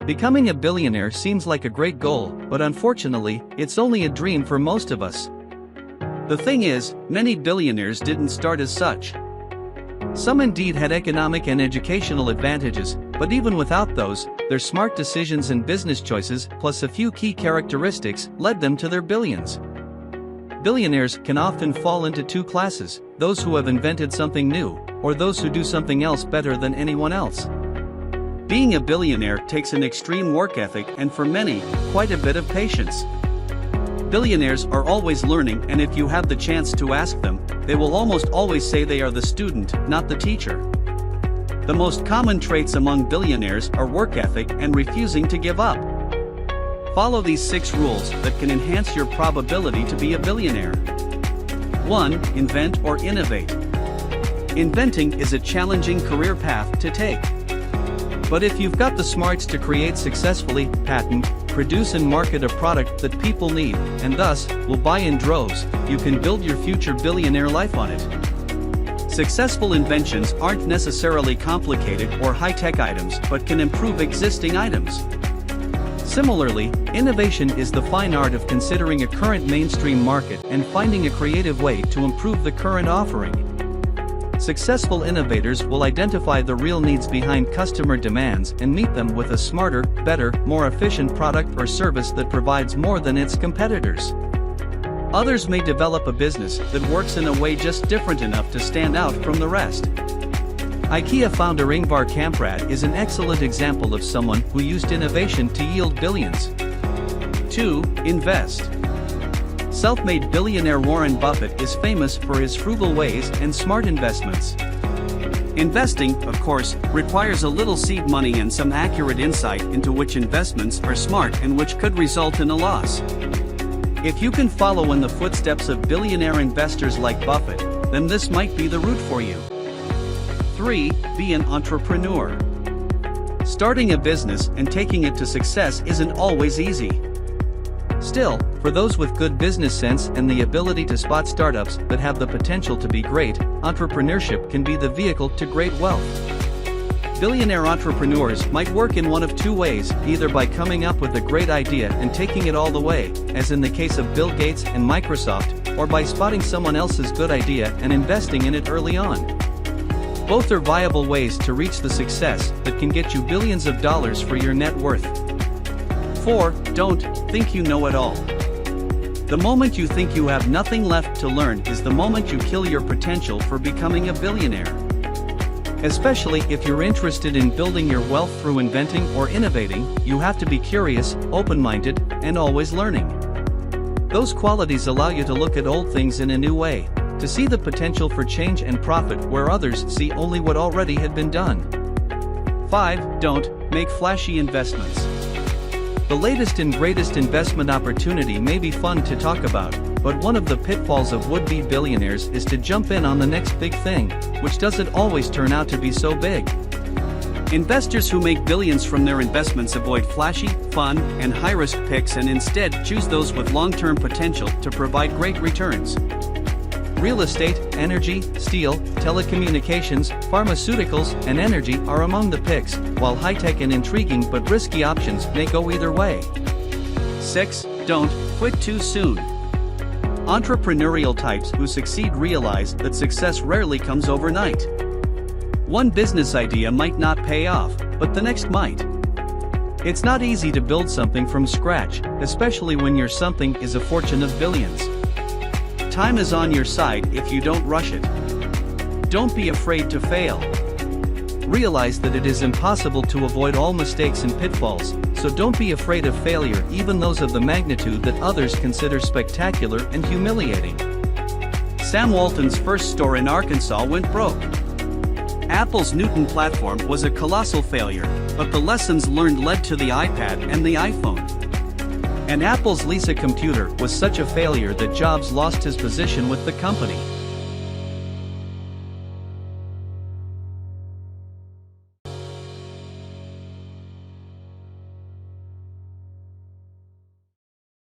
Becoming a billionaire seems like a great goal, but unfortunately, it's only a dream for most of us. The thing is, many billionaires didn't start as such. Some indeed had economic and educational advantages, but even without those, their smart decisions and business choices, plus a few key characteristics, led them to their billions. Billionaires can often fall into two classes: those who have invented something new, or those who do something else better than anyone else. Being a billionaire takes an extreme work ethic and, for many, quite a bit of patience. Billionaires are always learning, and if you have the chance to ask them, they will almost always say they are the student, not the teacher. The most common traits among billionaires are work ethic and refusing to give up. Follow these 6 rules that can enhance your probability to be a billionaire. 1. Invent or innovate. Inventing is a challenging career path to take. But if you've got the smarts to create successfully, patent, produce and market a product that people need, and thus, will buy in droves, you can build your future billionaire life on it. Successful inventions aren't necessarily complicated or high-tech items, but can improve existing items. Similarly, innovation is the fine art of considering a current mainstream market and finding a creative way to improve the current offering. Successful innovators will identify the real needs behind customer demands and meet them with a smarter, better, more efficient product or service that provides more than its competitors. Others may develop a business that works in a way just different enough to stand out from the rest. IKEA founder Ingvar Kamprad is an excellent example of someone who used innovation to yield billions. 2. Invest. Self-made billionaire Warren Buffett is famous for his frugal ways and smart investments. Investing, of course, requires a little seed money and some accurate insight into which investments are smart and which could result in a loss. If you can follow in the footsteps of billionaire investors like Buffett, then this might be the route for you. 3. Be an entrepreneur. Starting a business and taking it to success isn't always easy. Still, for those with good business sense and the ability to spot startups that have the potential to be great, entrepreneurship can be the vehicle to great wealth. Billionaire entrepreneurs might work in one of 2 ways, either by coming up with a great idea and taking it all the way, as in the case of Bill Gates and Microsoft, or by spotting someone else's good idea and investing in it early on. Both are viable ways to reach the success that can get you billions of dollars for your net worth. 4. Don't think you know it all. The moment you think you have nothing left to learn is the moment you kill your potential for becoming a billionaire. Especially if you're interested in building your wealth through inventing or innovating, you have to be curious, open-minded, and always learning. Those qualities allow you to look at old things in a new way, to see the potential for change and profit where others see only what already had been done. 5. Don't make flashy investments. The latest and greatest investment opportunity may be fun to talk about, but one of the pitfalls of would-be billionaires is to jump in on the next big thing, which doesn't always turn out to be so big. Investors who make billions from their investments avoid flashy, fun, and high-risk picks and instead choose those with long-term potential to provide great returns. Real estate, energy, steel, telecommunications, pharmaceuticals, and energy are among the picks, while high-tech and intriguing but risky options may go either way. 6. Don't quit too soon. Entrepreneurial types who succeed realize that success rarely comes overnight. One business idea might not pay off, but the next might. It's not easy to build something from scratch, especially when your something is a fortune of billions. Time is on your side if you don't rush it. Don't be afraid to fail. Realize that it is impossible to avoid all mistakes and pitfalls, so don't be afraid of failure, even those of the magnitude that others consider spectacular and humiliating. Sam Walton's first store in Arkansas went broke. Apple's Newton platform was a colossal failure, but the lessons learned led to the iPad and the iPhone. And Apple's Lisa computer was such a failure that Jobs lost his position with the company.